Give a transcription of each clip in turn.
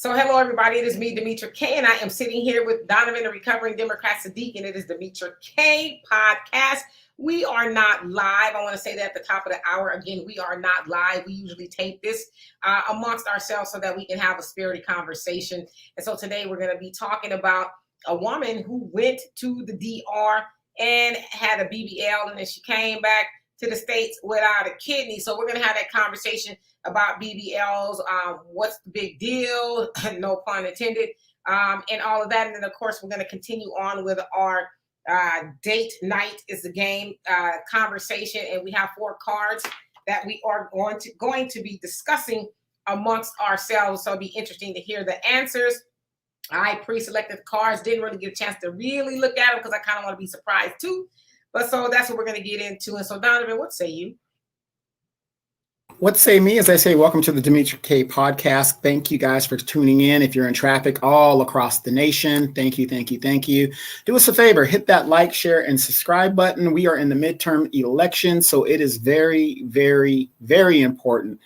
So, hello, everybody. It is me, Demetra K, and I am sitting here with Donovan, the recovering Democrat Saadiq, and it is Demetra K podcast. We are not live. I want to say that at the top of the hour. Again, we are not live. We usually tape this amongst ourselves so that we can have a spirited conversation. And so today we're going to be talking about a woman who went to the DR and had a BBL, and then she came back to the States without a kidney. So we're going to have that conversation about BBLs, what's the big deal, no pun intended, and all of that. And then, of course, we're going to continue on with our date night is the game conversation. And we have 4 cards that we are going to be discussing amongst ourselves. So it'll be interesting to hear the answers. I pre-selected the cards, didn't really get a chance to really look at them because I kind of want to be surprised too. But so that's what we're going to get into. And so, Donovan, what say you? What say me? As I say, welcome to the Demetra K podcast. Thank you guys for tuning in. If you're in traffic all across the nation, thank you, thank you, thank you. Do us a favor, hit that like, share, and subscribe button. We are in the midterm election, so it is very, very, very important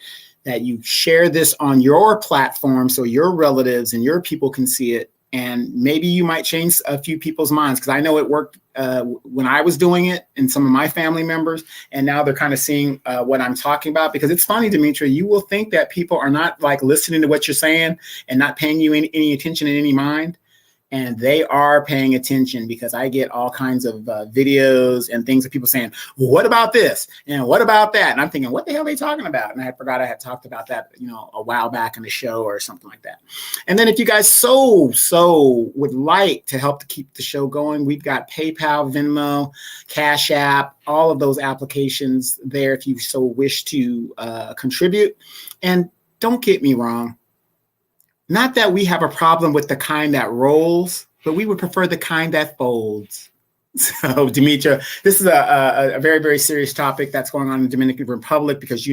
that you share this on your platform so your relatives and your people can see it. And maybe you might change a few people's minds, because I know it worked when I was doing it and some of my family members. And now they're kind of seeing what I'm talking about, because it's funny, Demetra, you will think that people are not like listening to what you're saying and not paying you any attention in any mind. And they are paying attention, because I get all kinds of videos and things of people saying, well, what about this? And what about that? And I'm thinking, what the hell are they talking about? And I forgot I had talked about that, a while back in the show or something like that. And then if you guys so would like to help to keep the show going, we've got PayPal, Venmo, Cash App, all of those applications there if you so wish to contribute. And don't get me wrong. Not that we have a problem with the kind that rolls, but we would prefer the kind that folds. So, Demetra, this is a very, very serious topic that's going on in the Dominican Republic, because,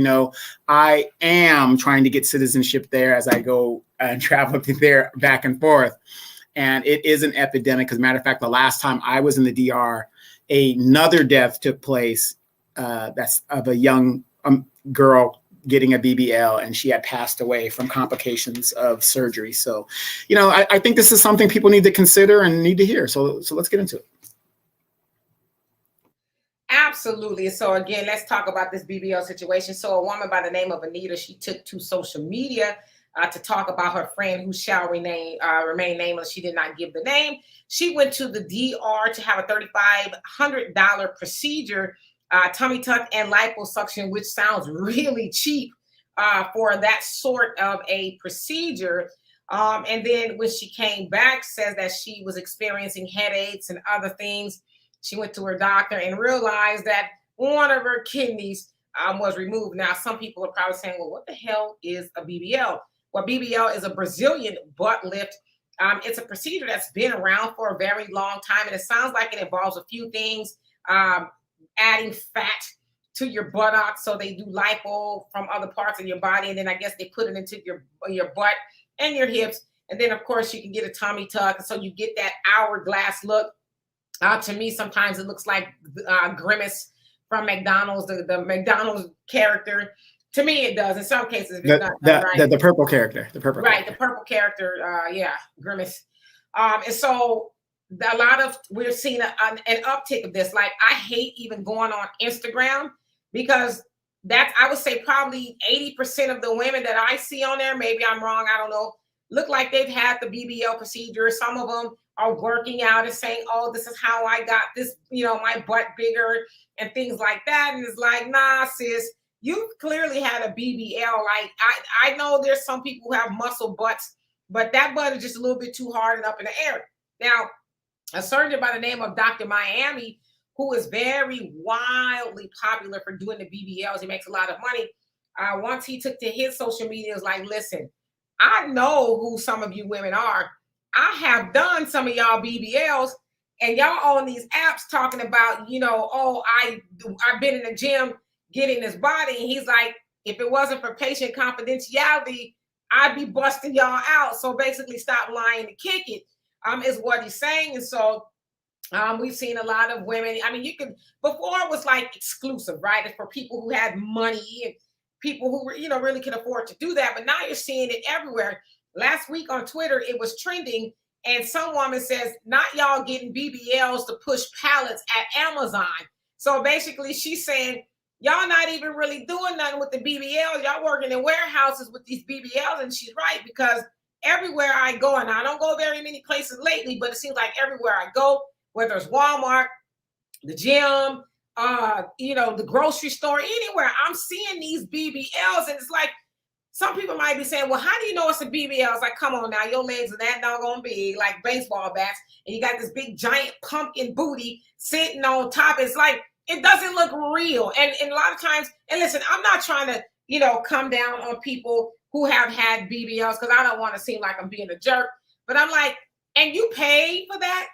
I am trying to get citizenship there as I go and travel there back and forth. And it is an epidemic. As a matter of fact, the last time I was in the DR, another death took place that's of a young girl getting a BBL, and she had passed away from complications of surgery. So, I think this is something people need to consider and need to hear. So let's get into it. Absolutely. So again, let's talk about this BBL situation. So a woman by the name of Anita, she took to social media to talk about her friend, who shall remain nameless. She did not give the name. She went to the DR to have a $3,500 procedure, tummy tuck and liposuction, which sounds really cheap for that sort of a procedure. And then when she came back, says that she was experiencing headaches and other things. She went to her doctor and realized that one of her kidneys was removed. Now, some people are probably saying, well, what the hell is a BBL? Well, BBL is a Brazilian butt lift. It's a procedure that's been around for a very long time, and it sounds like it involves a few things. Adding fat to your buttocks, so they do lipo from other parts of your body, and then I guess they put it into your butt and your hips, and then of course you can get a tummy tuck, so you get that hourglass look. To me, sometimes it looks like Grimace from McDonald's, the McDonald's character. To me, it does. In some cases, the purple character, the purple character, Grimace, and so. We're seeing an uptick of this. Like, I hate even going on Instagram, because I would say probably 80% of the women that I see on there, maybe I'm wrong, I don't know, look like they've had the BBL procedure. Some of them are working out and saying, oh, this is how I got this, my butt bigger and things like that. And it's like, nah, sis, you clearly had a BBL. Like, I know there's some people who have muscle butts, but that butt is just a little bit too hard and up in the air. Now, a surgeon by the name of Dr. Miami, who is very wildly popular for doing the BBLs, he makes a lot of money. Once he took to his social media, was like, listen, I know who some of you women are. I have done some of y'all BBLs, and y'all on these apps talking about, I've been in the gym getting this body. And he's like, if it wasn't for patient confidentiality, I'd be busting y'all out. So basically, stop lying to kick it. Is what he's saying. And so we've seen a lot of women. I mean, before it was like exclusive, right? It's for people who had money and people who, really could afford to do that. But now you're seeing it everywhere. last week on Twitter, it was trending. And some woman says, not y'all getting BBLs to push pallets at Amazon. So basically she's saying, y'all not even really doing nothing with the BBLs. Y'all working in warehouses with these BBLs. And she's right, because everywhere I go, and I don't go very many places lately, but it seems like everywhere I go, whether it's Walmart, the gym, the grocery store, anywhere, I'm seeing these BBLs. And it's like, some people might be saying, well, how do you know it's a BBL? It's like, come on now, your legs are that doggone big, like baseball bats, and you got this big giant pumpkin booty sitting on top. It's like, it doesn't look real. And a lot of times, and listen, I'm not trying to, come down on people who have had BBLs, because I don't want to seem like I'm being a jerk. But I'm like, and you paid for that?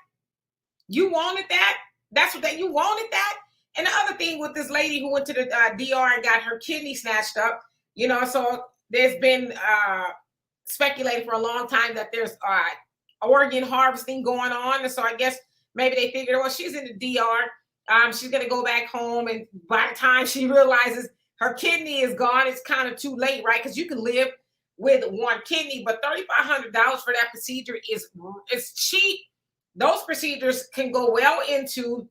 You wanted that? You wanted that? And the other thing with this lady who went to the DR and got her kidney snatched up, so there's been speculated for a long time that there's organ harvesting going on. And so I guess maybe they figured, well, she's in the DR. She's going to go back home. And by the time she realizes her kidney is gone, it's kind of too late, right? Because you can live with one kidney, but $3,500 for that procedure is cheap. Those procedures can go well into,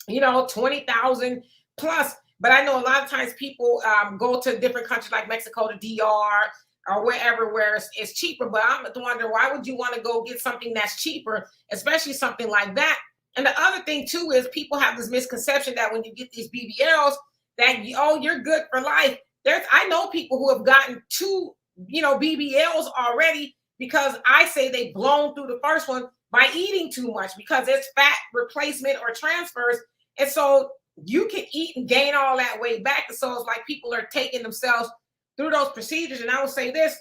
20,000 plus. But I know a lot of times people go to different countries like Mexico, to DR, or wherever where it's cheaper. But I'm wondering, why would you want to go get something that's cheaper, especially something like that? And the other thing too is people have this misconception that when you get these BBLs, that you're good for life. I know people who have gotten 2 BBLs already, because I say they've blown through the first one by eating too much, because it's fat replacement or transfers. And so you can eat and gain all that weight back. And so it's like people are taking themselves through those procedures. And I will say this,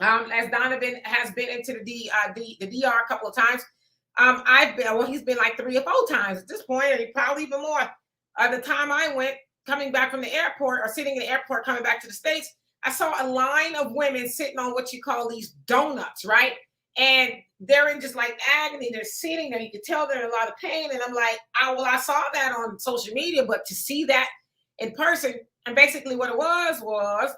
as Donovan has been into the DR a couple of times, he's been like 3 or 4 times at this point, or probably even more. The time I went, coming back from the airport, or sitting in the airport coming back to the States, I saw a line of women sitting on what you call these donuts, right? And they're in just like agony. They're sitting there. You can tell they're in a lot of pain. And I'm like, I saw that on social media, but to see that in person, and basically what it was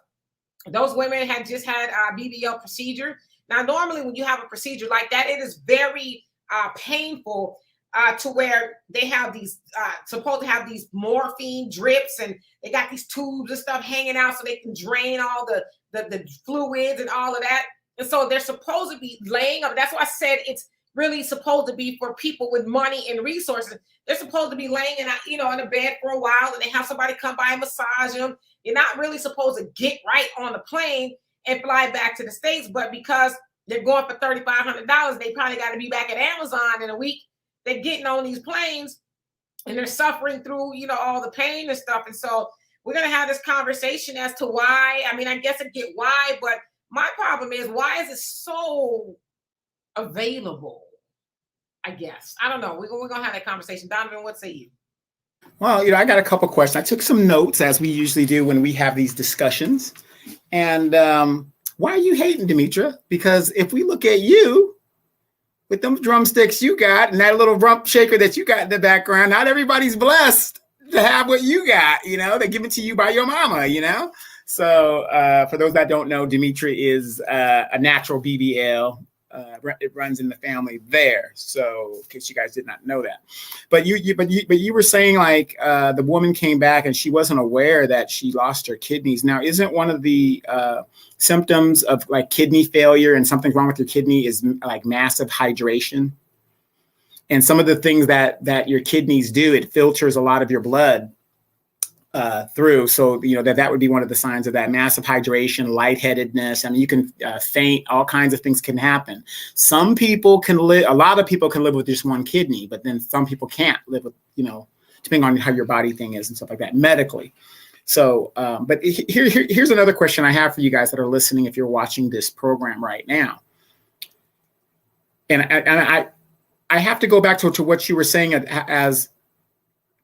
those women had just had a BBL procedure. Now, normally when you have a procedure like that, it is very painful, to where they have these, supposed to have these morphine drips, and they got these tubes and stuff hanging out so they can drain all the fluids and all of that. And so they're supposed to be laying up. That's why I said it's really supposed to be for people with money and resources. They're supposed to be laying in a bed for a while, and they have somebody come by and massage them. You're not really supposed to get right on the plane and fly back to the States. But because they're going for $3,500, they probably got to be back at Amazon in a week. They're getting on these planes, and they're suffering through, all the pain and stuff. And so we're going to have this conversation as to why. I mean, I guess I get why, but my problem is, why is it so available? I guess. I don't know. We're going to have that conversation. Donovan, what say you? Well, I got a couple questions. I took some notes, as we usually do when we have these discussions. And why are you hating, Demetra? Because if we look at you with them drumsticks you got and that little rump shaker that you got in the background, not everybody's blessed to have what you got. They give it to you by your mama, So for those that don't know, Demetra is a natural BBL. It runs in the family there. So in case you guys did not know that, but you were saying like the woman came back and she wasn't aware that she lost her kidneys. Now, isn't one of the symptoms of like kidney failure and something wrong with your kidney is like massive hydration? And some of the things that your kidneys do, it filters a lot of your blood through. So, that would be one of the signs of that: massive hydration, lightheadedness. I mean, you can faint, all kinds of things can happen. Some people can live, a lot of people can live with just one kidney, but then some people can't live with, depending on how your body thing is and stuff like that medically. So, but here's another question I have for you guys that are listening, if you're watching this program right now. And I have to go back to what you were saying as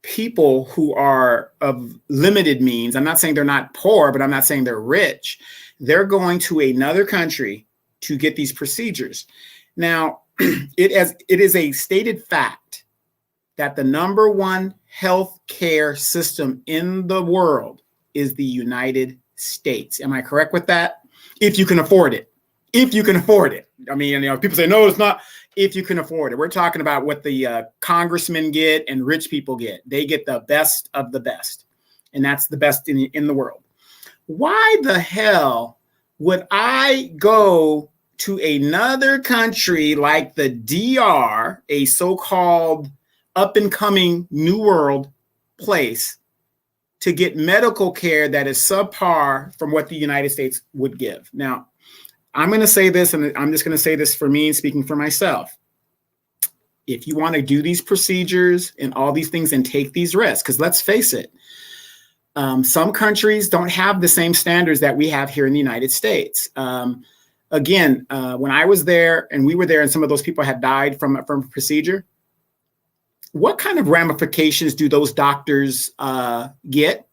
people who are of limited means. I'm not saying they're not poor, but I'm not saying they're rich. They're going to another country to get these procedures. Now, it is a stated fact that the number one health care system in the world is the United States. Am I correct with that? If you can afford it. if you can afford it. I mean, people say, no, it's not if you can afford it. We're talking about what the congressmen get and rich people get. They get the best of the best. And that's the best in the world. Why the hell would I go to another country like the DR, a so-called up-and-coming new world place, to get medical care that is subpar from what the United States would give? Now, I'm going to say this, and I'm just going to say this for me and speaking for myself. If you want to do these procedures and all these things and take these risks, because let's face it, some countries don't have the same standards that we have here in the United States. Again, when I was there and we were there and some of those people had died from a procedure, what kind of ramifications do those doctors get?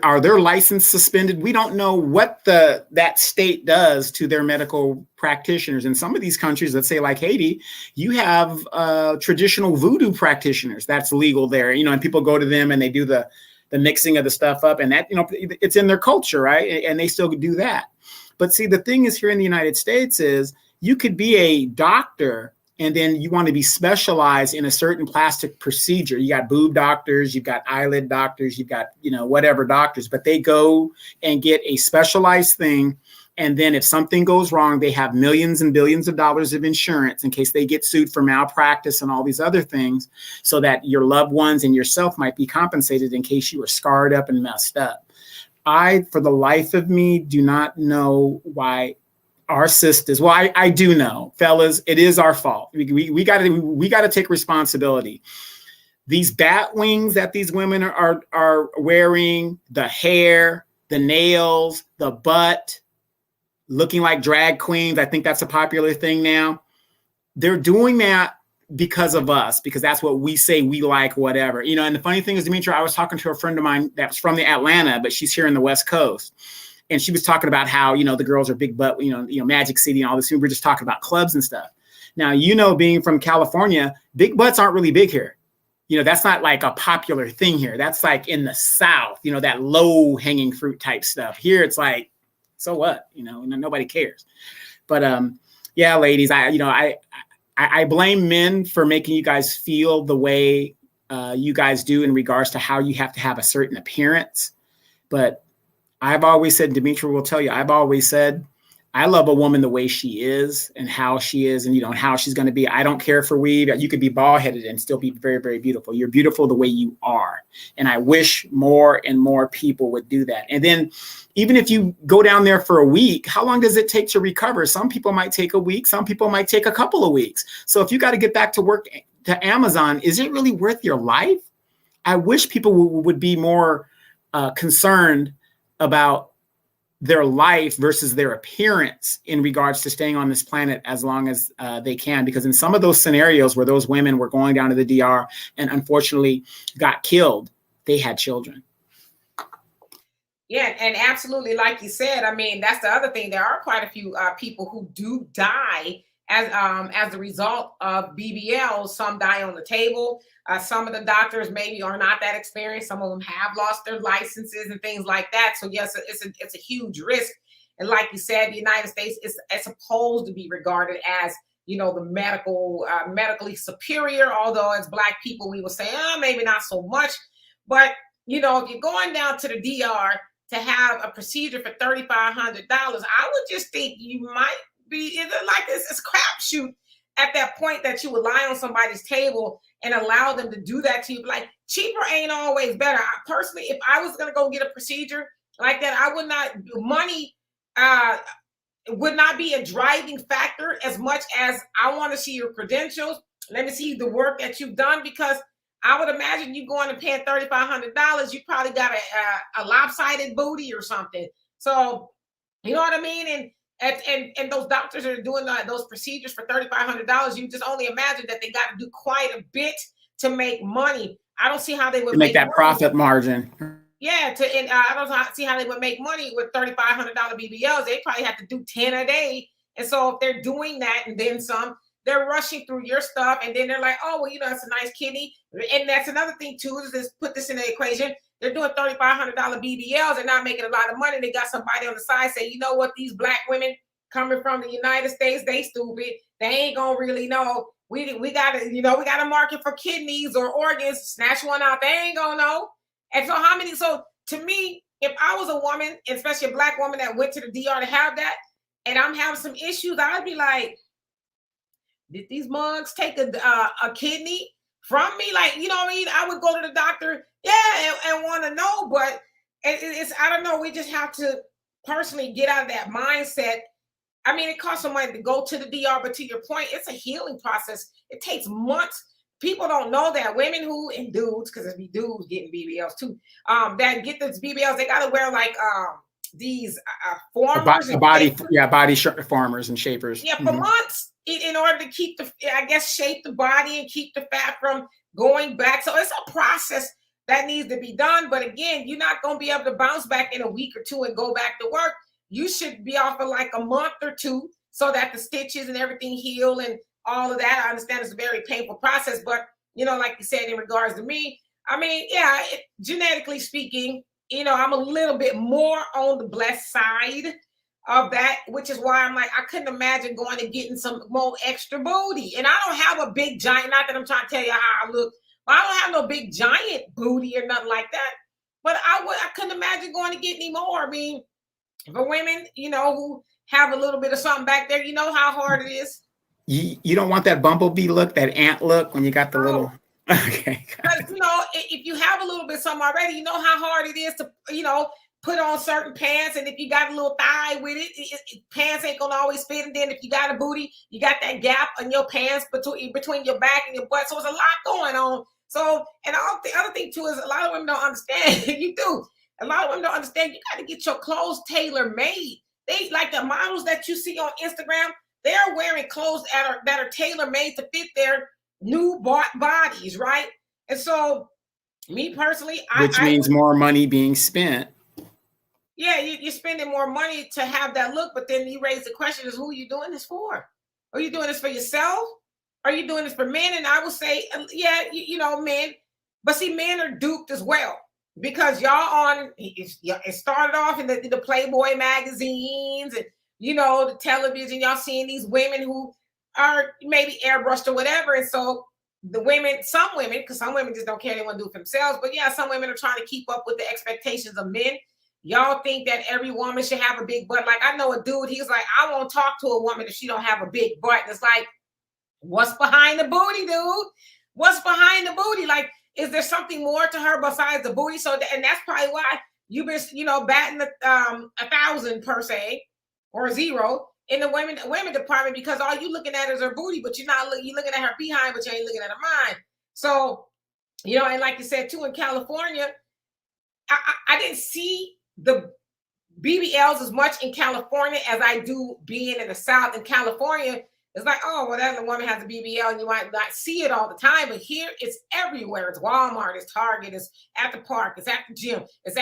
Are their license suspended? We don't know what that state does to their medical practitioners. In some of these countries, let's say like Haiti, you have traditional voodoo practitioners. That's legal there, and people go to them and they do the mixing of the stuff up, and that, it's in their culture, right? And they still do that. But see, the thing is here in the United States is you could be a doctor and then you want to be specialized in a certain plastic procedure. You got boob doctors, you've got eyelid doctors, you've got, whatever doctors, but they go and get a specialized thing. And then if something goes wrong, they have millions and billions of dollars of insurance in case they get sued for malpractice and all these other things, so that your loved ones and yourself might be compensated in case you were scarred up and messed up. I, for the life of me, do not know why our sisters, well, I do know, fellas, it is our fault. We got to take responsibility. These bat wings that these women are wearing, the hair, the nails, the butt, looking like drag queens. I think that's a popular thing now. They're doing that because of us, because that's what we say we like, whatever. And the funny thing is, Demetra, I was talking to a friend of mine that was from the Atlanta, but she's here in the West Coast. And she was talking about how, the girls are big butt, Magic City and all this. We were just talking about clubs and stuff. Now, being from California, big butts aren't really big here. That's not like a popular thing here. That's like in the South, that low hanging fruit type stuff. Here, it's like, so what? Nobody cares. But yeah, ladies, I blame men for making you guys feel the way you guys do in regards to how you have to have a certain appearance. But I've always said, Demetra will tell you, I've always said, I love a woman the way she is and how she is and, how she's going to be. I don't care for weave. You could be bald headed and still be very, very beautiful. You're beautiful the way you are. And I wish more and more people would do that. And then even if you go down there for a week, how long does it take to recover? Some people might take a week. Some people might take a couple of weeks. So if you got to get back to work to Amazon, is it really worth your life? I wish people would be more concerned about their life versus their appearance in regards to staying on this planet as long as they can. Because in some of those scenarios where those women were going down to the DR and unfortunately got killed, they had children. Yeah, and absolutely, like you said, I mean, that's the other thing. There are quite a few people who do die as a result of BBL. Some die on the table. Some of the doctors maybe are not that experienced. Some of them have lost their licenses and things like that. So yes, it's a huge risk. And like you said, the United States is supposed to be regarded as, the medically superior. Although as Black people, we will say, maybe not so much. But, if you're going down to the DR to have a procedure for $3,500, I would just think you might be either like it's crapshoot at that point that you would lie on somebody's table and allow them to do that to you. Like, cheaper ain't always better. Personally, if I was going to go get a procedure like that, I would not, money would not be a driving factor as much as I want to see your credentials. Let me see the work that you've done, because I would imagine you going and paying $3,500, you probably got a lopsided booty or something. So, you know what I mean? And those doctors are doing those procedures for $3,500. You just only imagine that they got to do quite a bit to make money. I don't see how they would make that money. Profit margin. Yeah, I don't see how they would make money with $3,500 BBLs. They probably have to do 10 a day. And so if they're doing that and then some, they're rushing through your stuff, and then they're like, oh, well, that's a nice kidney. And that's another thing too, is just put this in the equation. They're doing $3,500 BBLs. They're not making a lot of money. They got somebody on the side say, you know what, these Black women, coming from the United States, they stupid. They ain't gonna really know. We gotta, we gotta market for kidneys or organs, snatch one out. They ain't gonna know. And so so to me, if I was a woman, especially a Black woman that went to the DR to have that, and I'm having some issues, I'd be like, did these mugs take a kidney from me? Like, you know what I mean? I would go to the doctor, yeah, and want to know, but it's, I don't know. We just have to personally get out of that mindset. I mean, it costs some money to go to the DR, but to your point, it's a healing process. It takes months. People don't know that women who, and dudes, because there's be dudes getting BBLs too, that get these BBLs, they got to wear like these formers. Body formers and shapers. Yeah, for months in order to keep shape the body and keep the fat from going back. So it's a process that needs to be done. But again, you're not going to be able to bounce back in a week or two and go back to work. You should be off for like a month or two so that the stitches and everything heal and all of that. I understand it's a very painful process, but like you said, in regards to me, I mean, yeah, genetically speaking, I'm a little bit more on the blessed side of that, which is why I'm like, I couldn't imagine going and getting some more extra booty. And I don't have a big giant, not that I'm trying to tell you how I look, but I don't have no big giant booty or nothing like that. But I couldn't imagine going to get any more. I mean, for women, who have a little bit of something back there, you know how hard it is. You don't want that bumblebee look, that ant look when you got the little. Okay. But if you have a little bit of something already, you know how hard it is to, put on certain pants. And if you got a little thigh with it, pants ain't gonna always fit. And then if you got a booty, you got that gap in your pants between your back and your butt. So there's a lot going on. So, and the other thing too is a lot of women don't understand. You do. A lot of women don't understand. You got to get your clothes tailor made. They like the models that you see on Instagram. They're wearing clothes that are tailor made to fit their new bodies, right? And so, me personally, which means more money being spent. Yeah, you're spending more money to have that look, but then you raise the question: is who are you doing this for? Are you doing this for yourself? Are you doing this for men? And I would say, yeah, men. But see, men are duped as well. Because it started off in the Playboy magazines and, the television, y'all seeing these women who are maybe airbrushed or whatever. And so some women, because some women just don't care, they want to do it for themselves. But yeah, some women are trying to keep up with the expectations of men. Y'all think that every woman should have a big butt. Like I know a dude, he's like, I won't talk to a woman if she don't have a big butt. And it's like, what's behind the booty, dude? What's behind the booty? Like, is there something more to her besides the booty? So, and that's probably why you've been, batting 1,000 per se or 0 in the women department, because all you looking at is her booty, but you're looking at her behind, but you ain't looking at her mind. So, and like you said too, in California, I didn't see the BBLs as much in California as I do being in the South. In California, it's like, oh, well, that woman has a BBL and you might not see it all the time, but here it's everywhere. It's Walmart, it's Target, it's at the park, it's at the gym, it's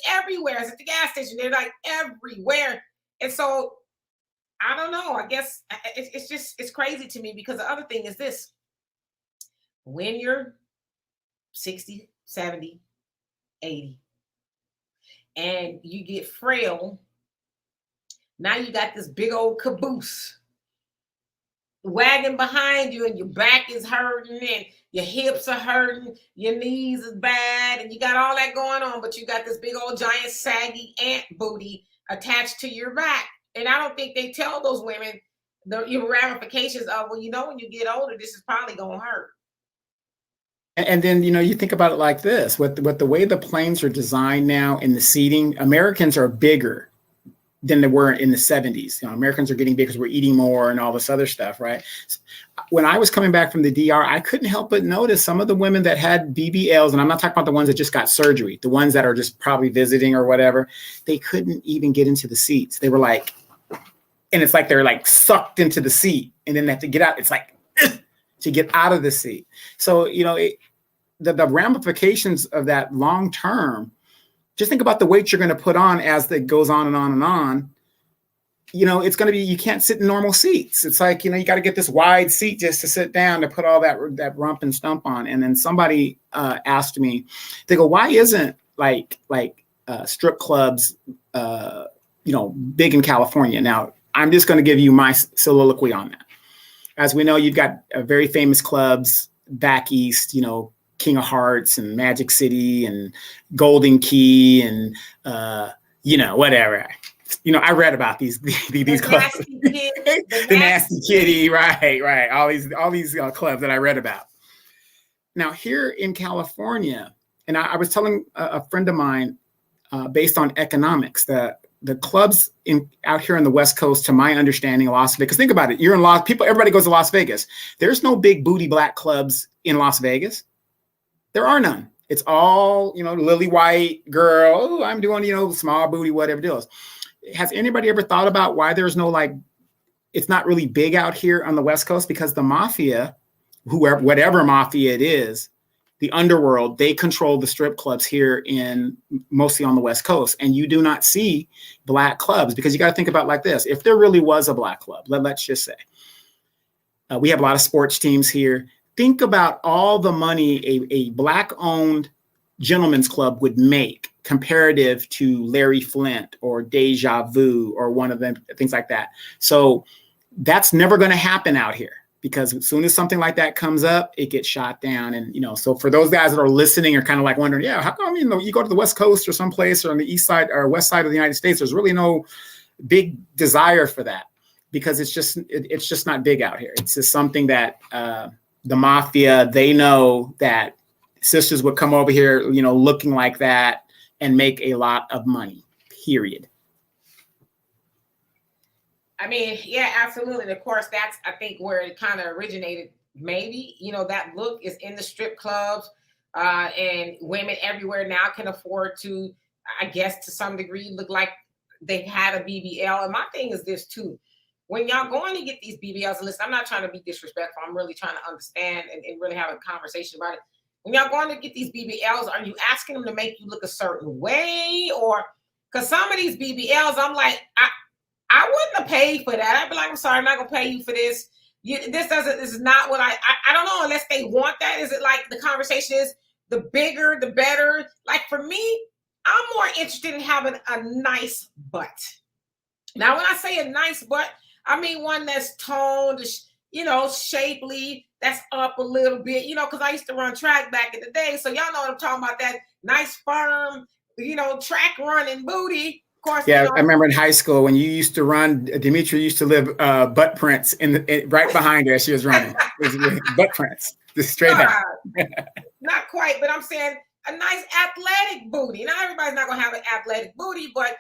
everywhere. It's at the gas station. They're like everywhere. And so I don't know. I guess it's crazy to me, because the other thing is this: when you're 60, 70, 80, and you get frail, now you got this big old caboose wagging behind you, and your back is hurting and your hips are hurting, your knees is bad, and you got all that going on, but you got this big old giant saggy ant booty attached to your back. And I don't think they tell those women the ramifications of, well, when you get older, this is probably gonna hurt. And then, you think about it like this, with the way the planes are designed now in the seating, Americans are bigger than they were in the 70s. Americans are getting big because we're eating more and all this other stuff, right? So when I was coming back from the DR, I couldn't help but notice some of the women that had BBLs, and I'm not talking about the ones that just got surgery, the ones that are just probably visiting or whatever, they couldn't even get into the seats. They were like, and it's like they're like sucked into the seat, and then they have to get out. It's like to get out of the seat. So, the ramifications of that long term, just think about the weight you're going to put on as it goes on and on and on. It's going to be, you can't sit in normal seats. It's like, you got to get this wide seat just to sit down to put all that rump and stump on. And then somebody asked me, they go, why isn't like strip clubs, big in California? Now, I'm just going to give you my soliloquy on that. As we know, you've got very famous clubs back east, King of Hearts and Magic City and Golden Key and, whatever. I read about these clubs. The Nasty Kitty, right. All these clubs that I read about. Now here in California, and I was telling a friend of mine, based on economics, the clubs out here on the West Coast, to my understanding, Las Vegas. Think about it. Everybody goes to Las Vegas. There's no big booty black clubs in Las Vegas. There are none. It's all, lily white girl. Oh, I'm doing, small booty, whatever deals. Has anybody ever thought about why there's no it's not really big out here on the West Coast? Because the mafia, whatever mafia it is, the underworld, they control the strip clubs here mostly on the West Coast. And you do not see black clubs, because you got to think about it like this. If there really was a black club, let's just say, we have a lot of sports teams here. Think about all the money a black owned gentleman's club would make comparative to Larry Flint or Deja Vu or one of them, things like that. So that's never going to happen out here, because as soon as something like that comes up, it gets shot down. And, so for those guys that are listening are kind of wondering, how come, you go to the West Coast or someplace or on the east side or west side of the United States, there's really no big desire for that, because it's just not big out here. It's just something that the mafia, they know that sisters would come over here, looking like that and make a lot of money, period. I mean, yeah, absolutely. And of course, that's, I think, where it kind of originated. Maybe, that look is in the strip clubs, and women everywhere now can afford to, I guess, to some degree, look like they've had a BBL. And my thing is this too. When y'all going to get these BBLs, and listen, I'm not trying to be disrespectful. I'm really trying to understand and really have a conversation about it. When y'all going to get these BBLs, are you asking them to make you look a certain way? Or, because some of these BBLs, I'm like, I wouldn't have paid for that. I'd be like, I'm sorry, I'm not gonna pay you for this. This is not what I don't know, unless they want that. Is it like the conversation is the bigger, the better? Like for me, I'm more interested in having a nice butt. Now, when I say a nice butt, I mean one that's toned, shapely, that's up a little bit, because I used to run track back in the day. So y'all know what I'm talking about, that nice, firm, track running booty. Of course, yeah, I remember in high school when you used to run, Demetria used to live butt prints right behind her as she was running. Butt prints, just straight out. Not quite, but I'm saying a nice athletic booty. Now, everybody's not going to have an athletic booty, but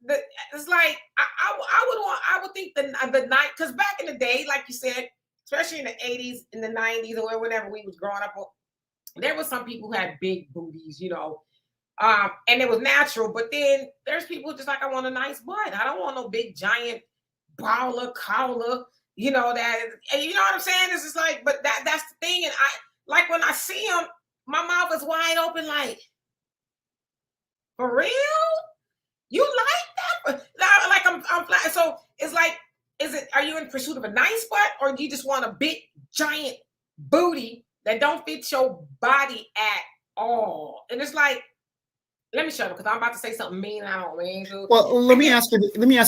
it's like, I would think the night, because back in the day, like you said, especially in the 80s, in the 90s, or whenever we was growing up, there was some people who had big booties, and it was natural. But then there's people just like, I want a nice butt. I don't want no big giant baller collar, that, and you know what I'm saying? It's just like, but that's the thing. And I, like, when I see them, my mouth is wide open, like, for real? You like that? Like, I'm flat. So it's like, are you in pursuit of a nice butt, or do you just want a big giant booty that don't fit your body at all? And it's like, let me shut up, because I'm about to say something mean. I don't mean to. Well, let me ask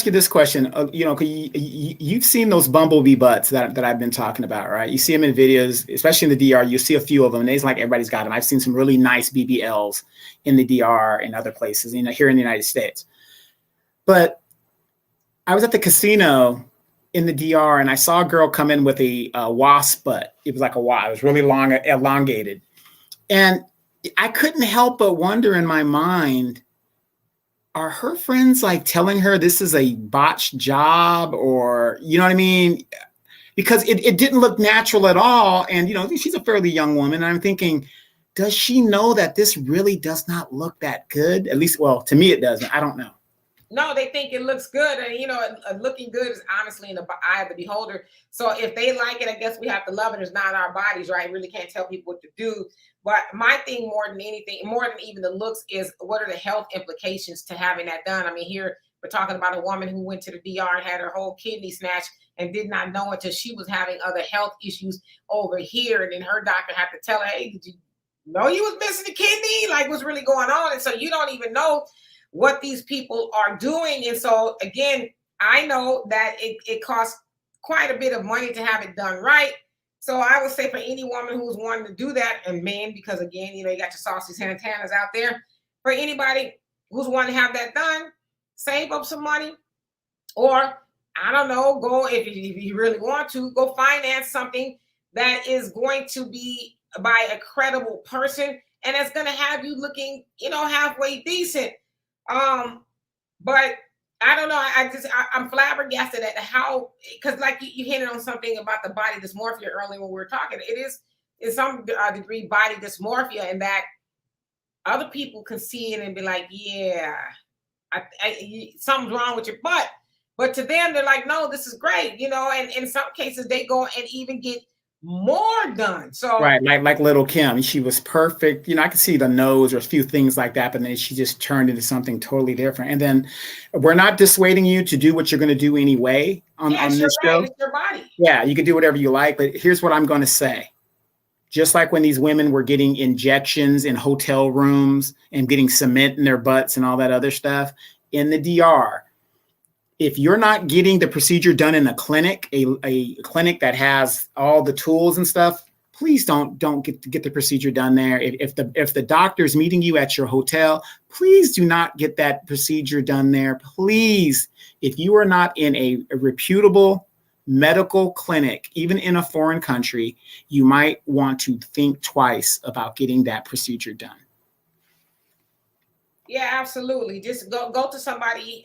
you this question. Because you've seen those bumblebee butts that I've been talking about, right? You see them in videos, especially in the DR. You see a few of them, and it's like everybody's got them. I've seen some really nice BBLs in the DR and other places, here in the United States. But I was at the casino in the DR, and I saw a girl come in with a wasp butt. It was like a wasp. It was really long, elongated, and I couldn't help but wonder in my mind, are her friends like telling her this is a botched job, or, you know what I mean? Because it didn't look natural at all. And, she's a fairly young woman. And I'm thinking, does she know that this really does not look that good? At least, well, to me, it doesn't. I don't know. No, they think it looks good. And, looking good is honestly in the eye of the beholder. So if they like it, I guess we have to love it. It's not our bodies, right? Really can't tell people what to do. But my thing, more than anything, more than even the looks, is what are the health implications to having that done? I mean, here we're talking about a woman who went to the DR and had her whole kidney snatched and did not know until she was having other health issues over here. And then her doctor had to tell her, hey, did you know you was missing a kidney? Like, what's really going on? And so you don't even know what these people are doing. And so, again, I know that it costs quite a bit of money to have it done right. So I would say for any woman who's wanting to do that, and men, because again, you know, you got your Saucy Santanas out there. For anybody who's wanting to have that done, save up some money, or I don't know, go if you really want to, go finance something that is going to be by a credible person and that's going to have you looking, you know, halfway decent. But I don't know. I'm flabbergasted at how, because like you hinted on something about the body dysmorphia earlier when we were talking. It is in some degree body dysmorphia, and that other people can see it and be like, yeah, something's wrong with your butt. But to them, they're like, no, this is great, you know. And in some cases, they go and even get more done. So right, like little Kim, she was perfect. You know, I could see the nose or a few things like that, but then she just turned into something totally different. And then we're not dissuading you to do what you're going to do anyway on this show. It's your body. Yeah, you can do whatever you like, but here's what I'm going to say. Just like when these women were getting injections in hotel rooms and getting cement in their butts and all that other stuff in the DR, if you're not getting the procedure done in a clinic, a clinic that has all the tools and stuff, please don't get the procedure done there. If the doctor's meeting you at your hotel, please do not get that procedure done there. Please, if you are not in a reputable medical clinic, even in a foreign country, you might want to think twice about getting that procedure done. Yeah, absolutely. Just go to somebody.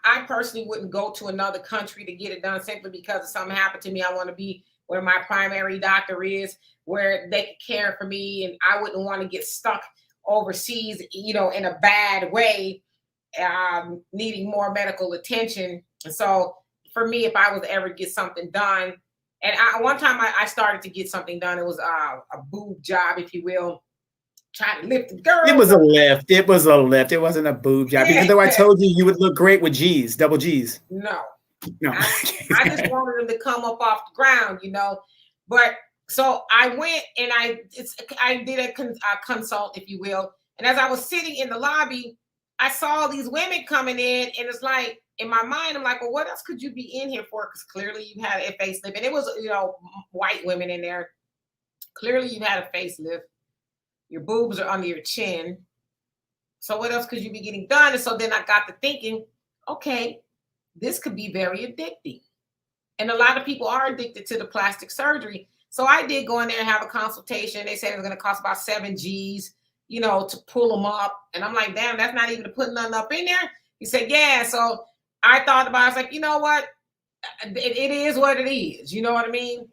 I personally wouldn't go to another country to get it done simply because if something happened to me, I want to be where my primary doctor is, where they can care for me, and I wouldn't want to get stuck overseas, you know, in a bad way, needing more medical attention. And so for me, if I was ever get something done, and one time I started to get something done, it was a boob job, if you will. Trying to lift the girl. It was a lift. It was a lift. It wasn't a boob job. Even though I told you would look great with G's, double G's. No. I just wanted them to come up off the ground, you know. But so I went and I did a consult, if you will. And as I was sitting in the lobby, I saw these women coming in, and it's like in my mind, I'm like, well, what else could you be in here for? Because clearly you had a facelift, and it was, you know, white women in there. Clearly you had a facelift. Your boobs are under your chin. So what else could you be getting done? And so then I got to thinking, okay, this could be very addicting. And a lot of people are addicted to the plastic surgery. So I did go in there and have a consultation. They said it was going to cost about 7 G's, you know, to pull them up. And I'm like, damn, that's not even to put nothing up in there. He said, yeah. So I thought about it. I was like, you know what? It is what it is. You know what I mean?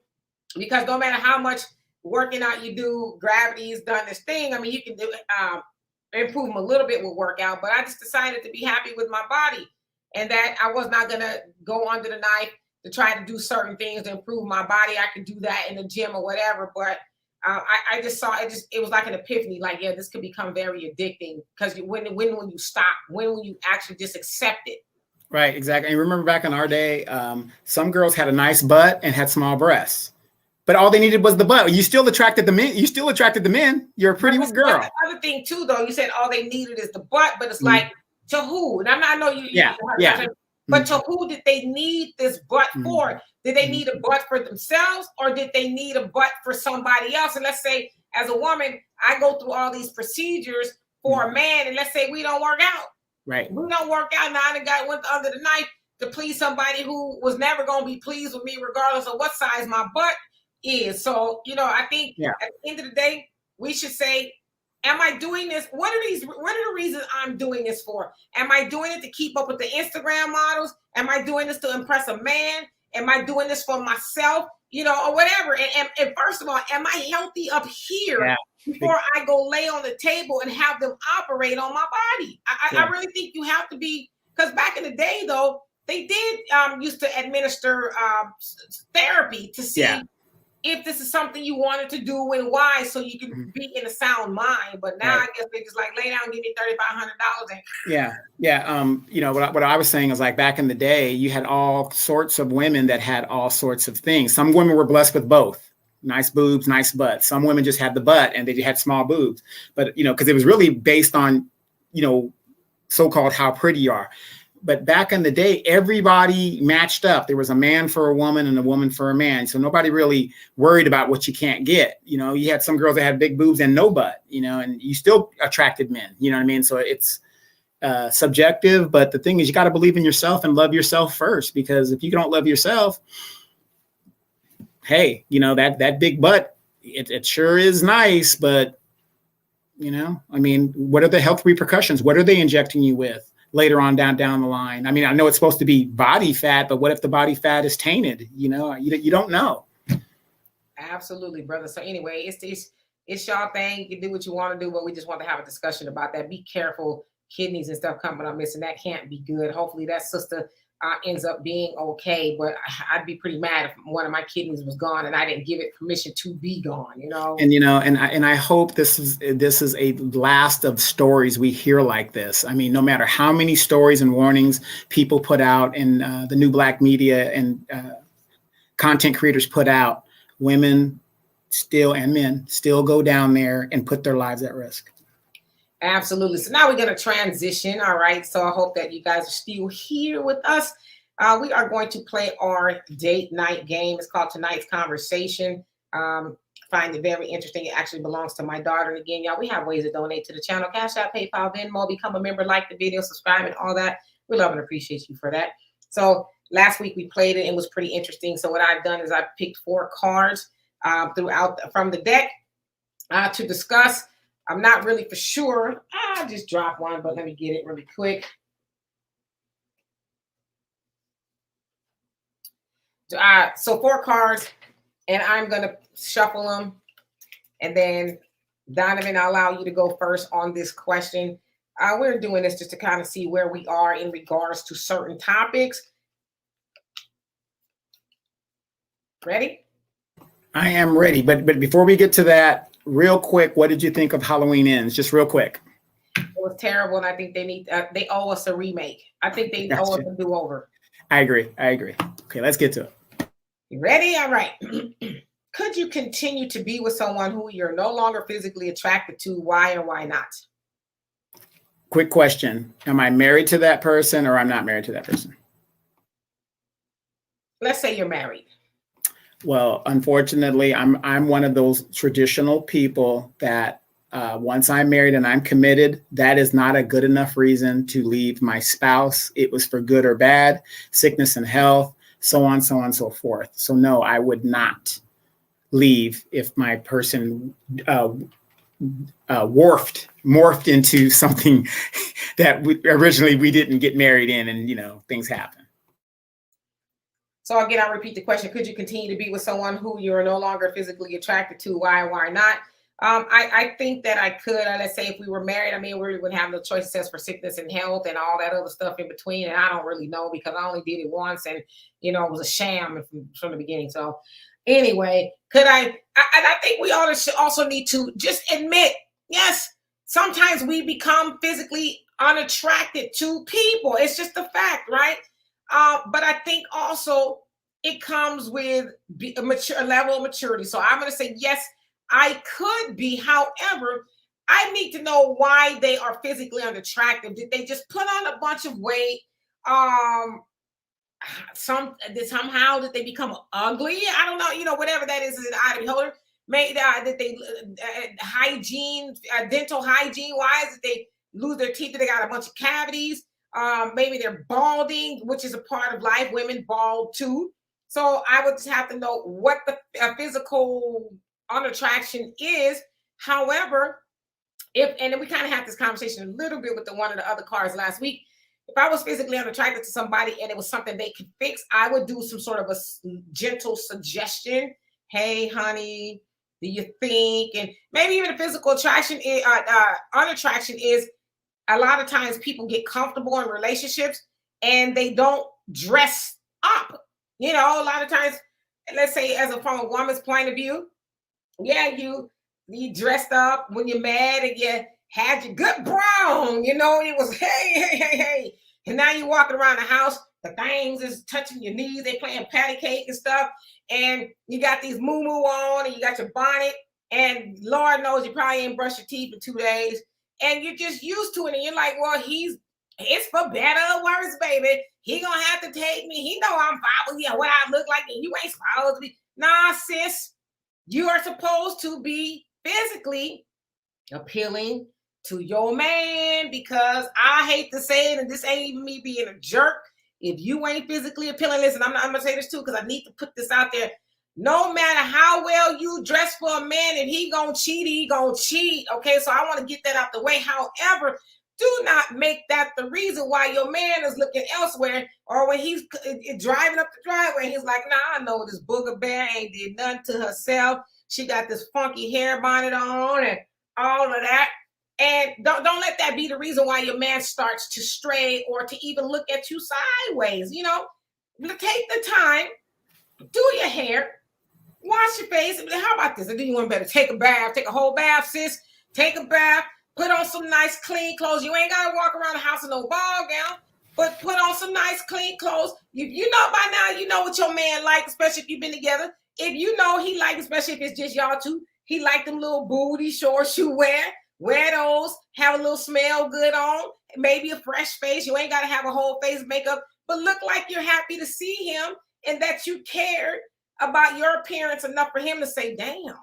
Because no matter how much working out you do, gravity has done this thing. I mean, you can do improve them a little bit with workout, but I just decided to be happy with my body and that I was not going to go under the knife to try to do certain things to improve my body. I could do that in the gym or whatever, but I just saw it was like an epiphany. Like, yeah, this could become very addicting because when you stop, when will you actually just accept it? Right, exactly. And remember back in our day, some girls had a nice butt and had small breasts. But all they needed was the butt. You still attracted the men. You're a pretty girl. That's the other thing too, though. You said all they needed is the butt, but it's like to who? And I know you. Yeah. But to who did they need this butt for? Did they need a butt for themselves, or did they need a butt for somebody else? And let's say, as a woman, I go through all these procedures for a man, and let's say we don't work out. Right. We don't work out. Now the guy went under the knife to please somebody who was never going to be pleased with me, regardless of what size my butt is. So, you know, I think at the end of the day, we should say, am I doing this? What are the reasons I'm doing this for? Am I doing it to keep up with the Instagram models? Am I doing this to impress a man? Am I doing this for myself? You know, or whatever. And first of all, am I healthy up here before I go lay on the table and have them operate on my body? I really think you have to be, because back in the day, though, they did used to administer therapy to see if this is something you wanted to do and why, so you can be in a sound mind. But now I guess they just like lay down and give me $3,500. You know, what I was saying is, like, back in the day, you had all sorts of women that had all sorts of things. Some women were blessed with both. Nice boobs, nice butt. Some women just had the butt and they had small boobs. But, you know, because it was really based on, you know, so-called how pretty you are. But back in the day, everybody matched up. There was a man for a woman and a woman for a man. So nobody really worried about what you can't get. You know, you had some girls that had big boobs and no butt, you know, and you still attracted men, you know what I mean? So it's subjective, but the thing is you got to believe in yourself and love yourself first, because if you don't love yourself, hey, you know, that big butt, it sure is nice, but you know, I mean, what are the health repercussions? What are they injecting you with later on down the line? I mean, I know it's supposed to be body fat, but what if the body fat is tainted? You know, you don't know. Absolutely, brother. So anyway, it's y'all thing. You can do what you want to do, but we just want to have a discussion about that. Be careful, kidneys and stuff coming up missing. That can't be good. Hopefully that sister ends up being okay, but I'd be pretty mad if one of my kidneys was gone and I didn't give it permission to be gone, you know. And you know, and I hope this is a last of stories we hear like this. I mean, no matter how many stories and warnings people put out in the new black media and content creators put out, women still and men still go down there and put their lives at risk. Absolutely. So now we're going to transition. All right. So I hope that you guys are still here with us. We are going to play our date night game. It's called Tonight's Conversation. Find it very interesting. It actually belongs to my daughter. And again, y'all, we have ways to donate to the channel. Cash App, PayPal, Venmo, become a member, like the video, subscribe, and all that. We love and appreciate you for that. So last week we played it. It was pretty interesting. So what I've done is I picked 4 cards from the deck to discuss. I'm not really for sure. I just dropped one, but let me get it really quick. So 4 cards, and I'm going to shuffle them. And then, Donovan, I'll allow you to go first on this question. We're doing this just to kind of see where we are in regards to certain topics. Ready? I am ready. But before we get to that, real quick, what did you think of Halloween Ends? Just real quick. It was terrible, and I think they owe us a remake. I think they owe us a do-over. I agree. Okay, let's get to it. You ready? All right. Could you continue to be with someone who you're no longer physically attracted to? Why or why not? Quick question. Am I married to that person or I'm not married to that person? Let's say you're married. Well, unfortunately, I'm one of those traditional people that once I'm married and I'm committed, that is not a good enough reason to leave my spouse. It was for good or bad, sickness and health, so on, so forth. So no, I would not leave if my person morphed into something that originally we didn't get married in, and you know, things happen. So again, I'll repeat the question. Could you continue to be with someone who you're no longer physically attracted to? Why or why not? I think that I could. Let's say if we were married, I mean, we would have no choices for sickness and health and all that other stuff in between. And I don't really know because I only did it once, and you know, it was a sham from the beginning. So anyway, could I think we also need to just admit, yes, sometimes we become physically unattracted to people. It's just a fact, right? But I think also it comes with a level of maturity. So I'm going to say, yes, I could be. However, I need to know why they are physically unattractive. Did they just put on a bunch of weight? Somehow did they become ugly? I don't know. You know, whatever that is an item holder. Maybe did they hygiene, dental hygiene wise? Did they lose their teeth? Did they got a bunch of cavities? Maybe they're balding, which is a part of life. Women bald too. So I would just have to know what the physical unattraction is. However, and then we kind of had this conversation a little bit with one of the other cards last week. If I was physically unattracted to somebody and it was something they could fix, I would do some sort of a gentle suggestion. Hey, honey, do you think? And maybe even a physical attraction, unattraction is, a lot of times people get comfortable in relationships and they don't dress up. You know, a lot of times, let's say from a woman's point of view, yeah, you dressed up when you're mad and you had your good brown, you know, it was, hey. And now you're walking around the house, the things is touching your knees, they playing patty cake and stuff. And you got these moo-moo on and you got your bonnet. And Lord knows you probably ain't brushed your teeth for 2 days. And you're just used to it. And you're like, well, he's it's for better or worse, baby. He gonna have to take me. He know I'm following you, what I look like, and you ain't supposed to be. Nah, sis, you are supposed to be physically appealing to your man, because I hate to say it, and this ain't even me being a jerk. If you ain't physically appealing, listen, I'm gonna say this too, because I need to put this out there. No matter how well you dress for a man, if he gonna cheat, he gonna cheat. Okay, so I want to get that out the way. However, do not make that the reason why your man is looking elsewhere, or when he's driving up the driveway, he's like, nah, I know this booger bear ain't did nothing to herself. She got this funky hair bonnet on and all of that. And don't let that be the reason why your man starts to stray or to even look at you sideways. You know, take the time, do your hair, wash your face. How about this? I do you want better take a bath, take a whole bath, sis. Take a bath, put on some nice clean clothes. You ain't gotta walk around the house in no ball gown, but put on some nice clean clothes. You know by now, you know what your man like, especially if you've been together. If you know he like, especially if it's just y'all two, he like them little booty shorts you wear. Wear those, have a little smell good on, maybe a fresh face. You ain't got to have a whole face of makeup, but look like you're happy to see him and that you cared about your appearance enough for him to say, damn,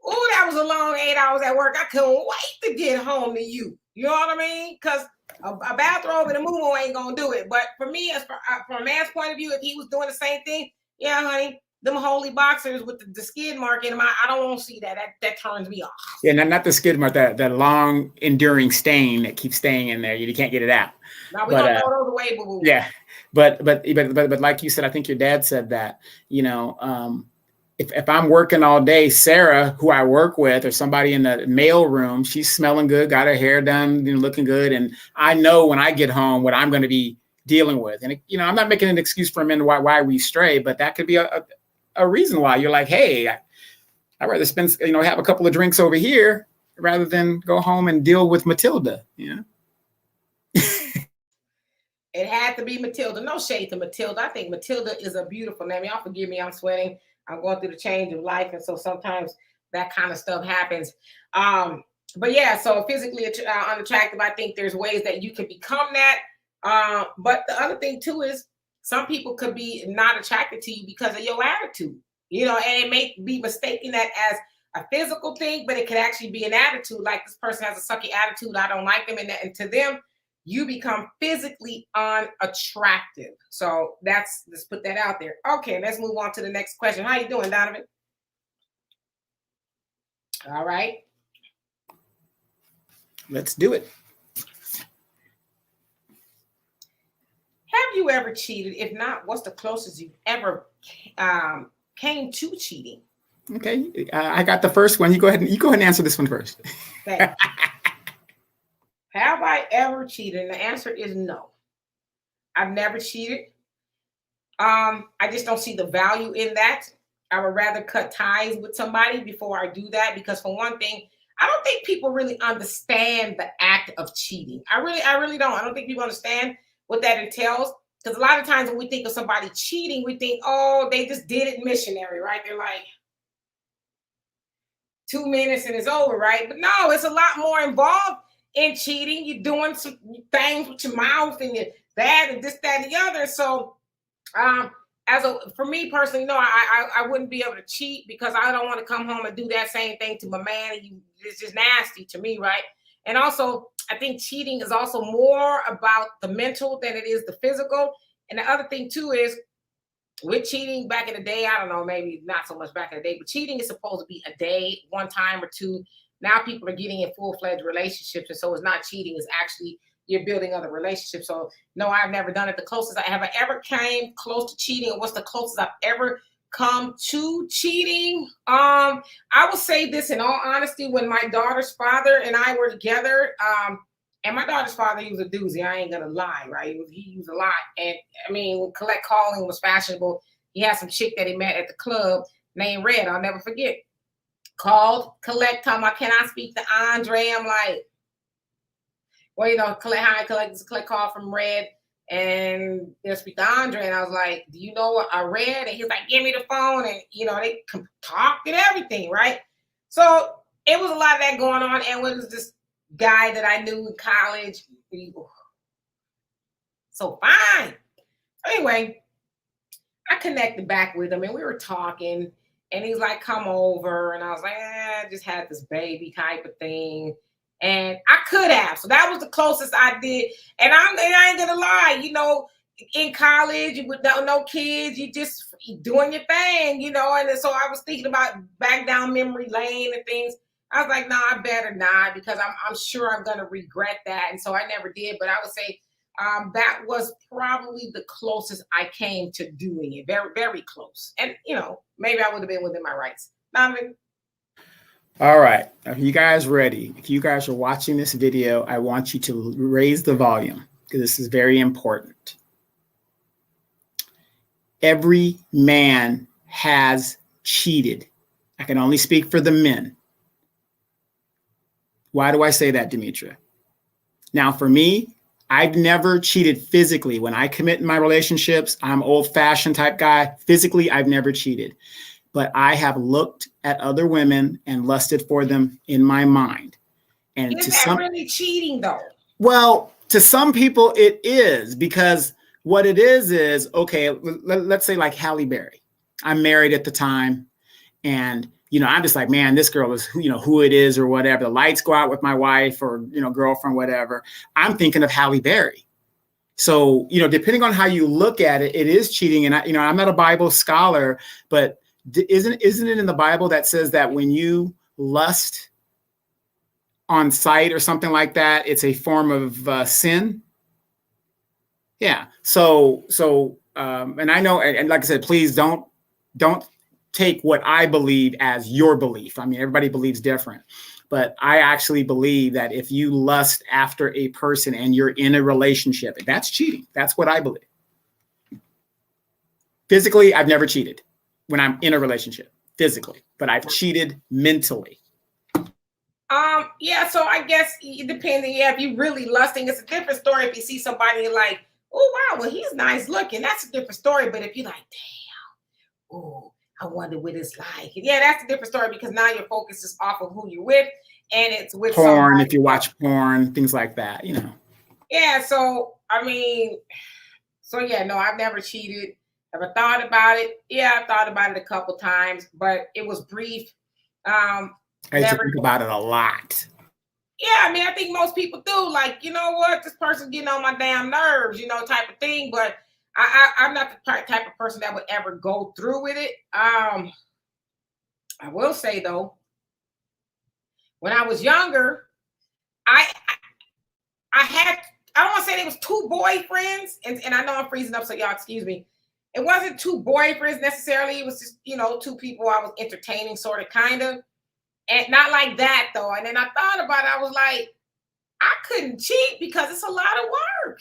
oh, that was a long 8 hours at work. I couldn't wait to get home to you. You know what I mean? Because a bathrobe and a moo ain't going to do it. But for me, as from a man's point of view, if he was doing the same thing, yeah, honey, them holy boxers with the skid mark in them, I don't want to see that. That turns me off. Yeah, not the skid mark, that long enduring stain that keeps staying in there. You can't get it out. Now we don't throw those away, boo-boo. Yeah, but like you said, I think your dad said that. You know, if I'm working all day, Sarah, who I work with, or somebody in the mail room, she's smelling good, got her hair done, you know, looking good, and I know when I get home what I'm going to be dealing with. And you know, I'm not making an excuse for men why we stray, but that could be a reason why you're like, hey, I'd rather spend, you know, have a couple of drinks over here rather than go home and deal with Matilda, you know? It had to be Matilda. No shade to Matilda. I think Matilda is a beautiful name. Y'all forgive me, I'm sweating. I'm going through the change of life, and so sometimes that kind of stuff happens. But yeah, so physically unattractive, I think there's ways that you can become that. But the other thing too is some people could be not attracted to you because of your attitude, you know, and it may be mistaken that as a physical thing, but it could actually be an attitude. Like, this person has a sucky attitude, I don't like them, and to them, you become physically unattractive. So let's put that out there. Okay, let's move on to the next question. How you doing, Donovan? All right. Let's do it. Have you ever cheated? If not, what's the closest you've ever came to cheating? Okay, I got the first one. You go ahead and answer this one first. Okay. Have I ever cheated? And the answer is no. I've never cheated. I just don't see the value in that. I would rather cut ties with somebody before I do that, because for one thing, I don't think people really understand the act of cheating. I really don't. I don't think people understand what that entails. Because a lot of times when we think of somebody cheating, we think, oh, they just did it missionary, right? They're like 2 minutes and it's over, right? But no, it's a lot more involved in cheating. You're doing some things with your mouth and that and this, that, and the other. So for me personally, no, I wouldn't be able to cheat, because I don't want to come home and do that same thing to my man. It's just nasty to me, right? And also, I think cheating is also more about the mental than it is the physical. And the other thing too is, with cheating back in the day, I don't know, maybe not so much back in the day, but cheating is supposed to be a day, one time or two. Now people are getting in full-fledged relationships, and so it's not cheating, it's actually you're building other relationships. So no, I've never done it. The closest I ever came close to cheating, or what's the closest I've ever come to cheating? I will say this in all honesty, when my daughter's father and I were together, and my daughter's father, he was a doozy. I ain't gonna lie, right? He used a lot. And I mean, when collect calling was fashionable, he had some chick that he met at the club named Red. I'll never forget. Called, collect, talking about, can I speak to Andre? I'm like, well, you know, collect call from Red, and they'll speak to Andre. And I was like, do you know what I read? And he's like, give me the phone. And, you know, they talked and everything, right? So it was a lot of that going on. And it was this guy that I knew in college. So fine. Anyway, I connected back with him and we were talking and he's like, come over. And I was like, I just had this baby type of thing. And I could have. So that was the closest I did. And I ain't gonna lie, in college with no kids, you just doing your thing, And so I was thinking about back down memory lane and things. I was like, no, I better not because I'm sure I'm gonna regret that. And so I never did. But I would say that was probably the closest I came to doing it. Very, very close. And maybe I would have been within my rights. Donovan? All right. Are you guys ready? If you guys are watching this video, I want you to raise the volume because this is very important. Every man has cheated. I can only speak for the men. Why do I say that, Demetra? Now, for me, I've never cheated physically. When I commit in my relationships, I'm old-fashioned type guy. Physically, I've never cheated. But I have looked at other women and lusted for them in my mind. And is that really cheating, though? Well, to some people, it is because what it is, okay, let's say like Halle Berry. I'm married at the time. And, I'm just like, man, this girl is who it is or whatever. The lights go out with my wife or, girlfriend, whatever. I'm thinking of Halle Berry. So, depending on how you look at it, it is cheating. And I'm not a Bible scholar, but isn't it in the Bible that says that when you lust on sight or something like that, it's a form of sin? Yeah. So, and I know, and like I said, please don't take what I believe as your belief. I mean, everybody believes different, but I actually believe that if you lust after a person and you're in a relationship, that's cheating. That's what I believe. Physically, I've never cheated when I'm in a relationship physically, but I've cheated mentally. Yeah, so I guess depending, if you really lusting, it's a different story if you see somebody like, oh wow, well, he's nice looking. That's a different story. But if you're like, damn, oh, I wonder what it's like. Yeah, that's a different story because now your focus is off of who you're with, and it's with porn. somebody. If you watch porn, things like that, Yeah, so I mean, yeah, no, I've never cheated. Ever thought about it? Yeah, I thought about it a couple times, but it was brief. I used to think about it a lot. Yeah, I mean, I think most people do. Like, you know what, this person getting on my damn nerves, type of thing. But I'm not the type of person that would ever go through with it. I will say though, when I was younger, I don't want to say there was two boyfriends, and I know I'm freezing up, so y'all excuse me. It wasn't two boyfriends necessarily. It was just, two people I was entertaining, sort of, kind of. And not like that, though. And then I thought about it. I was like, I couldn't cheat because it's a lot of work.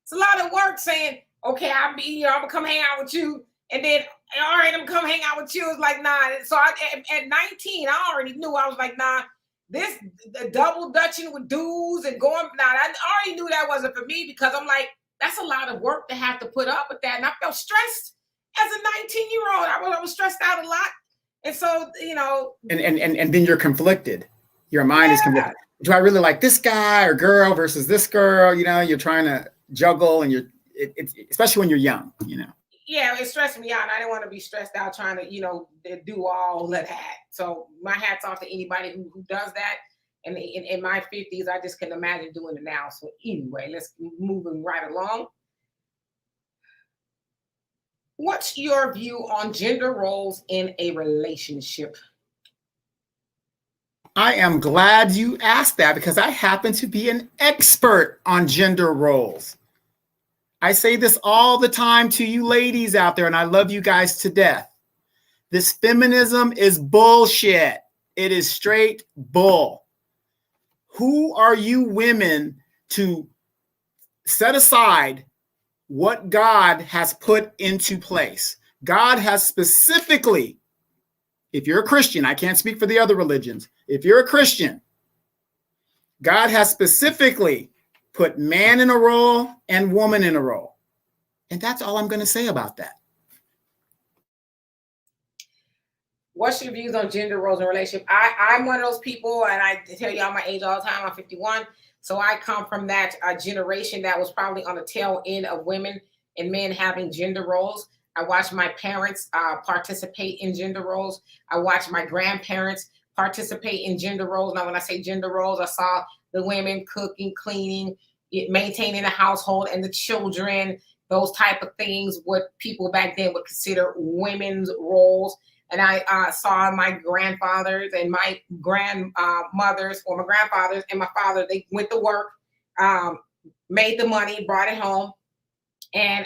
It's a lot of work saying, okay, I'm going to come hang out with you. And then, all right, I'm going to come hang out with you. It's like, nah. So at 19, I already knew. I was like, nah, the double dutching with dudes and going, I already knew that wasn't for me because I'm like, that's a lot of work to have to put up with that. And I felt stressed as a 19-year-old. I was stressed out a lot. And so, and then you're conflicted. Your mind is conflicted. Do I really like this guy or girl versus this girl? You're trying to juggle, and it's especially when you're young. Yeah, it stressed me out. And I didn't want to be stressed out trying to do all of that. So my hat's off to anybody who does that. And in my 50s, I just can imagine doing it now. So anyway, let's move right along. What's your view on gender roles in a relationship? I am glad you asked that because I happen to be an expert on gender roles. I say this all the time to you ladies out there, and I love you guys to death. This feminism is bullshit. It is straight bull. Who are you women to set aside what God has put into place? God has specifically, if you're a Christian, I can't speak for the other religions. If you're a Christian, God has specifically put man in a role and woman in a role. And that's all I'm going to say about that. What's your views on gender roles in a relationship? I'm one of those people, and I tell y'all my age all the time. I'm 51. So I come from that generation that was probably on the tail end of women and men having gender roles. I watched my parents participate in gender roles. I watched my grandparents participate in gender roles. Now, when I say gender roles, I saw the women cooking, cleaning, maintaining the household and the children, those type of things, what people back then would consider women's roles. And I saw my grandfathers and my grandmothers, or my grandfathers and my father, they went to work, made the money, brought it home. And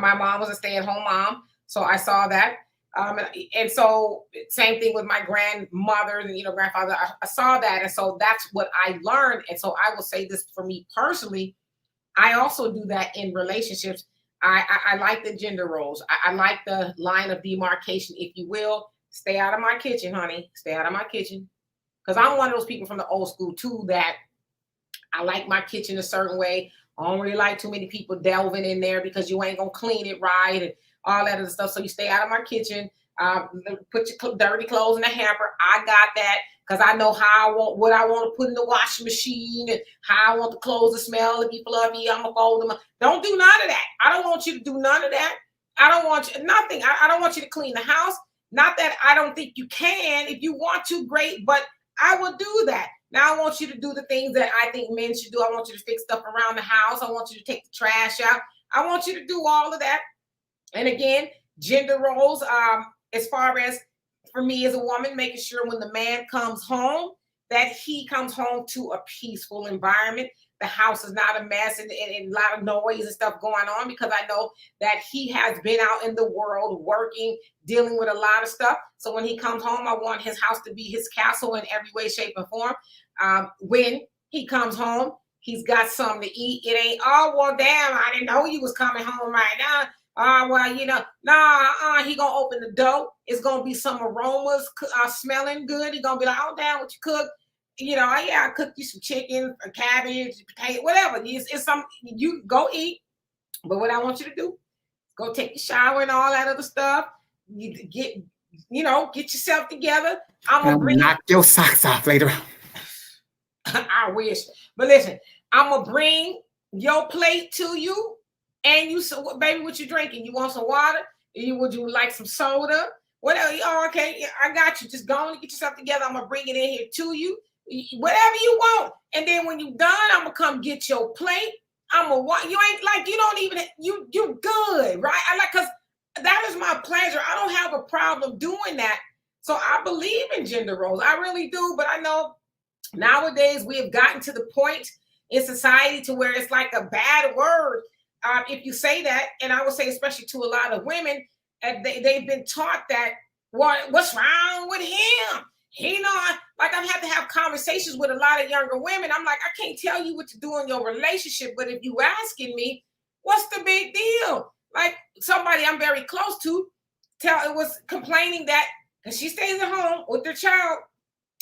my mom was a stay-at-home mom. So I saw that. And so same thing with my grandmother and, grandfather, I saw that. And so that's what I learned. And so I will say this for me personally, I also do that in relationships. I like the gender roles. I like the line of demarcation, if you will. Stay out of my kitchen, honey. Stay out of my kitchen. Because I'm one of those people from the old school too, that I like my kitchen a certain way. I don't really like too many people delving in there because you ain't gonna clean it right and all that other stuff. So you stay out of my kitchen. Put your dirty clothes in the hamper. I got that because I know what I want to put in the washing machine and how I want the clothes to smell and be fluffy. I'm gonna fold them. Don't do none of that. I don't want you to do none of that. I don't want you nothing. I don't want you to clean the house. Not that I don't think you can. If you want to, great, but I will do that. Now I want you to do the things that I think men should do. I want you to fix stuff around the house. I want you to take the trash out. I want you to do all of that. And again, gender roles, as far as for me as a woman, making sure when the man comes home, that he comes home to a peaceful environment. The house is not a mess and a lot of noise and stuff going on, because I know that he has been out in the world working, dealing with a lot of stuff. So when he comes home, I want his house to be his castle in every way, shape, and form. When he comes home, he's got something to eat. It ain't, oh, well, damn, I didn't know you was coming home right now. He gonna open the door. It's gonna be some aromas smelling good. He gonna be like, oh, damn, what you cook? I cooked you some chicken, a cabbage, potato, whatever. It's something you go eat. But what I want you to do, go take a shower and all that other stuff. You get yourself together. I'm gonna knock your socks off later. I wish. But listen, I'm gonna bring your plate to you. And you, so baby, what you drinking? You want some water? Would you like some soda? Whatever. Oh, okay, I got you. Just go on and get yourself together. I'm gonna bring it in here to you. Whatever you want. And then when you're done, I'm gonna come get your plate. I'm gonna want. You ain't like, you don't even, you good, right? Because that is my pleasure. I don't have a problem doing that. So I believe in gender roles. I really do. But I know nowadays we have gotten to the point in society to where it's like a bad word. If you say that, and I would say especially to a lot of women, they've been taught that, what's wrong with him? I've had to have conversations with a lot of younger women. I'm like, I can't tell you what to do in your relationship, but if you asking me, what's the big deal? Like somebody I'm very close to was complaining that, because she stays at home with their child,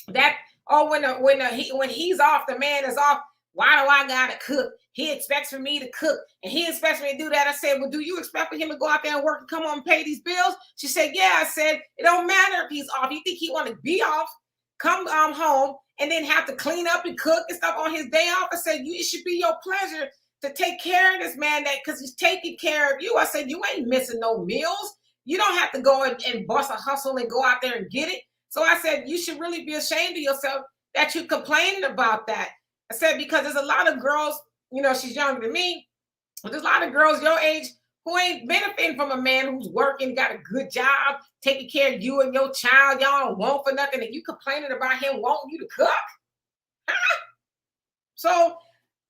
that when he's off, the man is off. Why do I gotta cook? He expects for me to cook, and he expects me to do that. I said, well, do you expect for him to go out there and work and come on and pay these bills? She said, yeah. I said, it don't matter if he's off. You think he want to be off, come home, and then have to clean up and cook and stuff on his day off? I said, it should be your pleasure to take care of this man, because he's taking care of you. I said, you ain't missing no meals. You don't have to go and bust a hustle and go out there and get it. So I said, you should really be ashamed of yourself that you're complaining about that. I said, because there's a lot of girls, she's younger than me, but there's a lot of girls your age who ain't benefiting from a man who's working, got a good job, taking care of you and your child. Y'all don't want for nothing, and you complaining about him wanting you to cook. So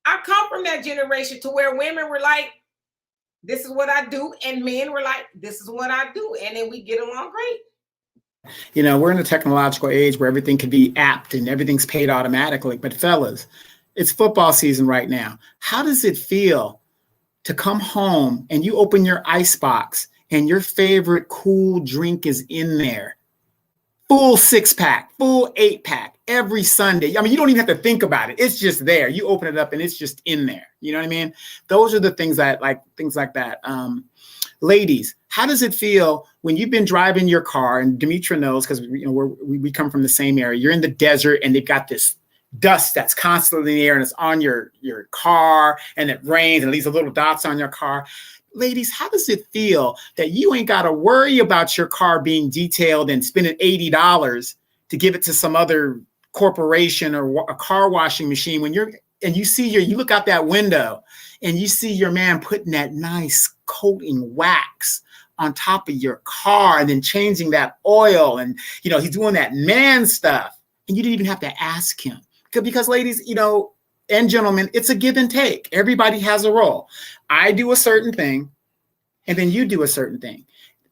I come from that generation to where women were like, this is what I do, and men were like, this is what I do, and then we get along great. We're in a technological age where everything can be apped and everything's paid automatically. But fellas, it's football season right now. How does it feel to come home and you open your icebox and your favorite cool drink is in there? Full 6-pack, full 8-pack every Sunday. I mean, you don't even have to think about it. It's just there. You open it up and it's just in there. You know what I mean? Those are the things things like that. Ladies, how does it feel when you've been driving your car, and Demetra knows because we come from the same area. You're in the desert and they've got this dust that's constantly in the air and it's on your car and it rains and it leaves little dots on your car. Ladies, how does it feel that you ain't got to worry about your car being detailed and spending $80 to give it to some other corporation or a car washing machine when you look out that window and you see your man putting that nice coating wax on top of your car and then changing that oil and, he's doing that man stuff and you didn't even have to ask him because ladies, and gentlemen, it's a give and take. Everybody has a role. I do a certain thing and then you do a certain thing.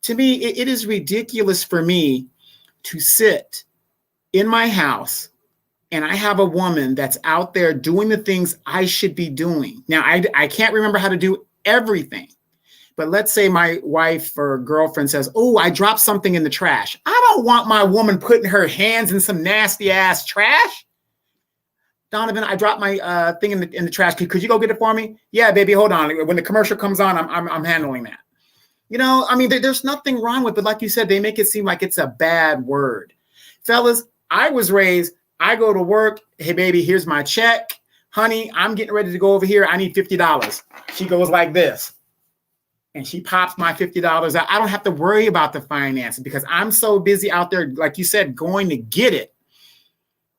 To me, it is ridiculous for me to sit in my house and I have a woman that's out there doing the things I should be doing. Now, I can't remember how to do everything, but let's say my wife or girlfriend says, oh, I dropped something in the trash. I don't want my woman putting her hands in some nasty ass trash. Donovan, I dropped my thing in the trash. Could you go get it for me? Yeah, baby, hold on. When the commercial comes on, I'm handling that. There's nothing wrong with it. Like you said, they make it seem like it's a bad word. Fellas, I was raised, I go to work. Hey, baby, here's my check. Honey, I'm getting ready to go over here. I need $50. She goes like this. And she pops my $50 out. I don't have to worry about the finances because I'm so busy out there, like you said, going to get it.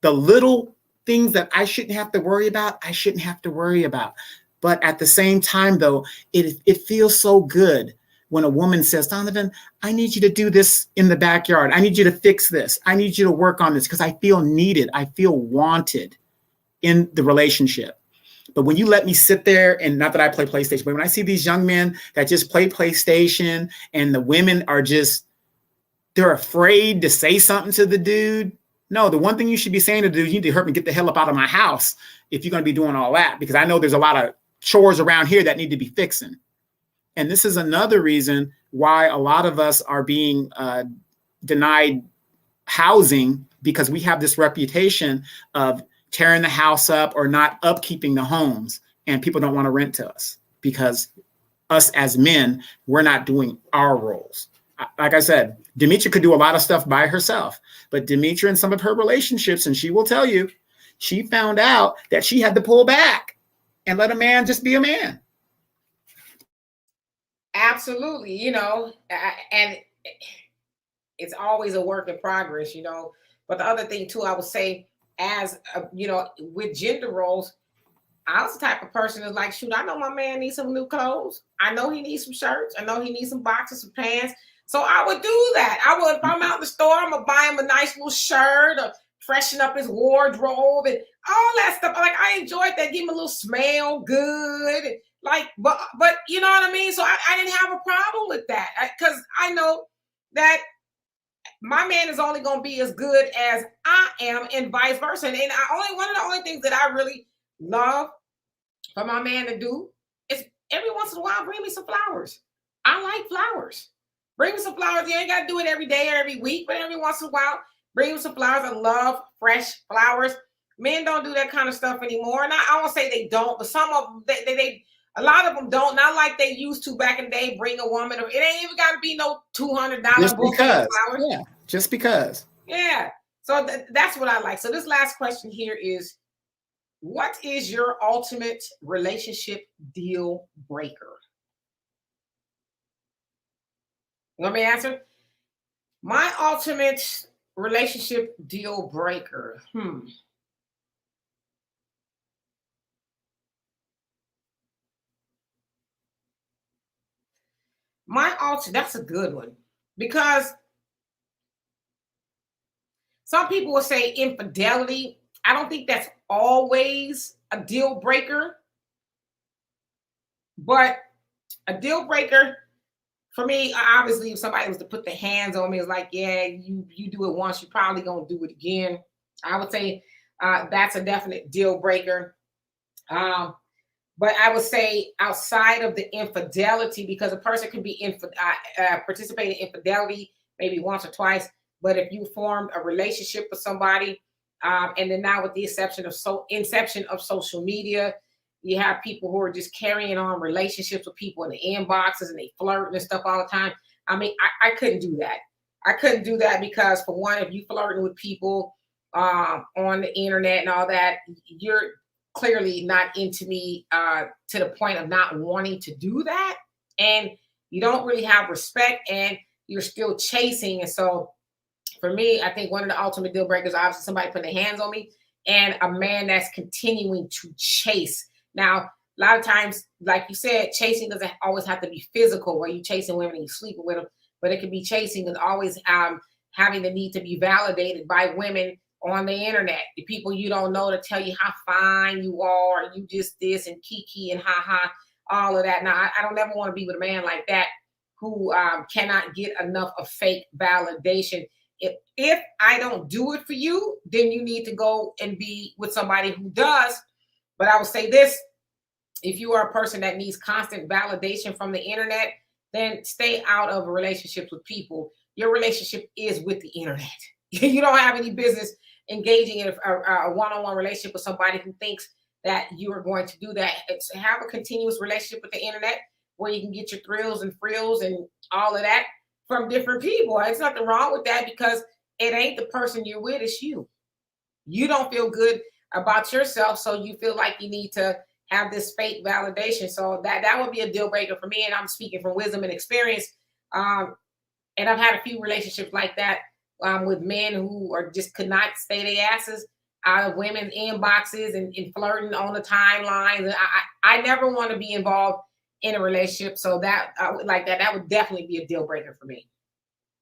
The little things that I shouldn't have to worry about, I shouldn't have to worry about. But at the same time, though, it feels so good when a woman says, Donovan, I need you to do this in the backyard. I need you to fix this. I need you to work on this because I feel needed. I feel wanted in the relationship. But when you let me sit there, and not that I play PlayStation, but when I see these young men that just play PlayStation and the women are they're afraid to say something to the dude. No, the one thing you should be saying to the dude, you need to help me get the hell up out of my house if you're going to be doing all that, because I know there's a lot of chores around here that need to be fixing. And this is another reason why a lot of us are being denied housing, because we have this reputation of tearing the house up or not upkeeping the homes. And people don't want to rent to us because us as men, we're not doing our roles. Like I said, Demetra could do a lot of stuff by herself, but Demetra in some of her relationships, and she will tell you, she found out that she had to pull back and let a man just be a man. Absolutely, and it's always a work in progress, But the other thing too, I would say, as with gender roles, I was the type of person that's like, shoot, I know my man needs some new clothes. I know he needs some shirts. I know he needs some boxes, some pants. So I would do that. If I'm out in the store, I'm gonna buy him a nice little shirt or freshen up his wardrobe and all that stuff. Like, I enjoyed that. Give him a little smell good. But you know what I mean? So I didn't have a problem with that because I know that my man is only going to be as good as I am and vice versa. And one of the only things that I really love for my man to do is every once in a while, bring me some flowers. I like flowers. Bring me some flowers. You ain't got to do it every day or every week, but every once in a while, bring me some flowers. I love fresh flowers. Men don't do that kind of stuff anymore. And I won't say they don't, but some of them, they a lot of them don't. Not like they used to back in the day. Bring a woman. It ain't even got to be no $200 bouquet of flowers. Yeah, just because. Yeah. So that's what I like. So this last question here is, what is your ultimate relationship deal breaker? You want me to answer? My ultimate relationship deal breaker. That's a good one, because some people will say infidelity. I don't think that's always a deal breaker, but a deal breaker for me, obviously, if somebody was to put their hands on me, it's like, yeah, you do it once, you're probably gonna do it again. I would say that's a definite deal breaker. But I would say outside of the infidelity, because a person can be participating in infidelity maybe once or twice, but if you formed a relationship with somebody, and then now with the inception of social media, you have people who are just carrying on relationships with people in the inboxes and they flirt and stuff all the time. I mean, I couldn't do that. I couldn't do that because, for one, if you flirting with people on the internet and all that, you're clearly not into me to the point of not wanting to do that. And you don't really have respect and you're still chasing. And so for me, I think one of the ultimate deal breakers, obviously somebody putting their hands on me and a man that's continuing to chase. Now, a lot of times, like you said, chasing doesn't always have to be physical where you're chasing women and you're sleeping with them, but it can be chasing and always having the need to be validated by women on the internet, the people you don't know to tell you how fine you are, you just this and kiki and ha ha, all of that. Now, I don't ever want to be with a man like that who cannot get enough of fake validation. If I don't do it for you, then you need to go and be with somebody who does. But I will say this, if you are a person that needs constant validation from the internet, then stay out of relationships with people. Your relationship is with the internet. You don't have any business engaging in a one-on-one relationship with somebody who thinks that you are going to do that. It's have a continuous relationship with the internet where you can get your thrills and frills and all of that from different people. There's nothing wrong with that because it ain't the person you're with, it's you. You don't feel good about yourself, so you feel like you need to have this fake validation. So that would be a deal breaker for me. And I'm speaking from wisdom and experience. And I've had a few relationships like that with men who are just could not stay their asses out of women's inboxes and flirting on the timelines. And I never want to be involved in a relationship. So that that would definitely be a deal breaker for me.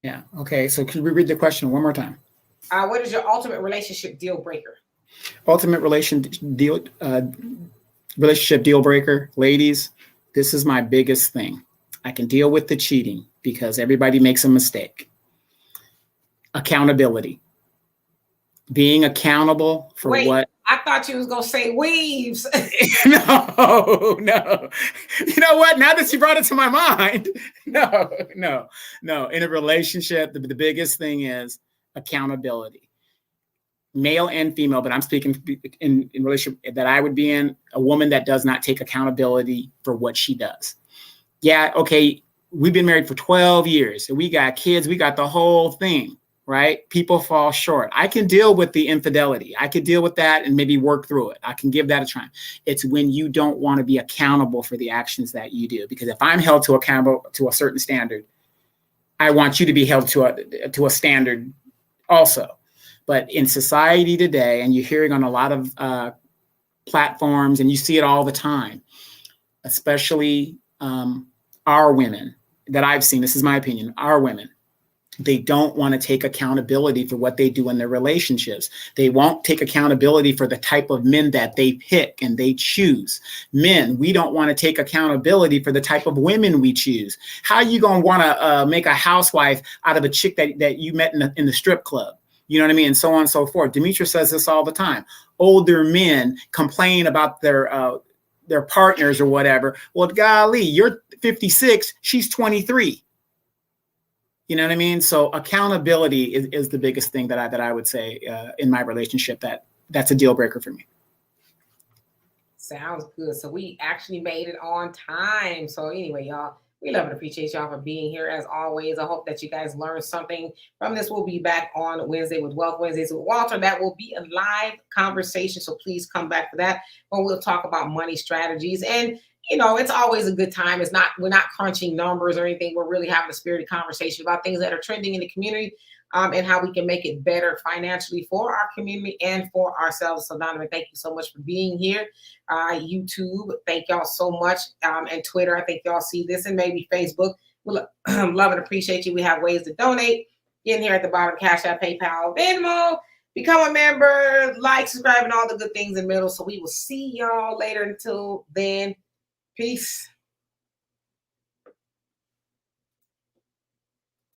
Yeah. Okay. So could we read the question one more time? What is your ultimate relationship deal breaker? Ultimate relationship deal breaker. Ladies, this is my biggest thing. I can deal with the cheating because everybody makes a mistake. Accountability. Being accountable for what. I thought you was going to say weaves. No. You know what? Now that you brought it to my mind, no. In a relationship, the biggest thing is accountability. Male and female, but I'm speaking in relationship that I would be in, a woman that does not take accountability for what she does. Yeah, okay, we've been married for 12 years and we got kids, we got the whole thing, right? People fall short. I can deal with the infidelity. I could deal with that and maybe work through it. I can give that a try. It's when you don't want to be accountable for the actions that you do. Because if I'm held to accountable to a certain standard, I want you to be held to a standard also. But in society today, and you're hearing on a lot of platforms, and you see it all the time, especially our women that I've seen, this is my opinion, our women, they don't want to take accountability for what they do in their relationships. They won't take accountability for the type of men that they pick and they choose. Men, we don't want to take accountability for the type of women we choose. How are you going to want to make a housewife out of a chick that you met in the strip club? You know what I mean? And so on and so forth. Demetra says this all the time. Older men complain about their partners or whatever. Well, golly, you're 56, she's 23. You know what I mean? So accountability is the biggest thing that I would say in my relationship that's a deal breaker for me. Sounds good. So we actually made it on time. So anyway, y'all, we love and appreciate y'all for being here as always. I hope that you guys learned something from this. We'll be back on Wednesday with Wealth Wednesdays with Walter. That will be a live conversation. So please come back for that when we'll talk about money strategies. And you know, it's always a good time. We're not crunching numbers or anything. We're really having a spirited conversation about things that are trending in the community and how we can make it better financially for our community and for ourselves. So Donovan, thank you so much for being here. YouTube, thank y'all so much. And Twitter, I think y'all see this, and maybe Facebook. We love and appreciate you. We have ways to donate. In here at the bottom, Cash App, PayPal, Venmo. Become a member, like, subscribe, and all the good things in the middle. So we will see y'all later. Until then, peace.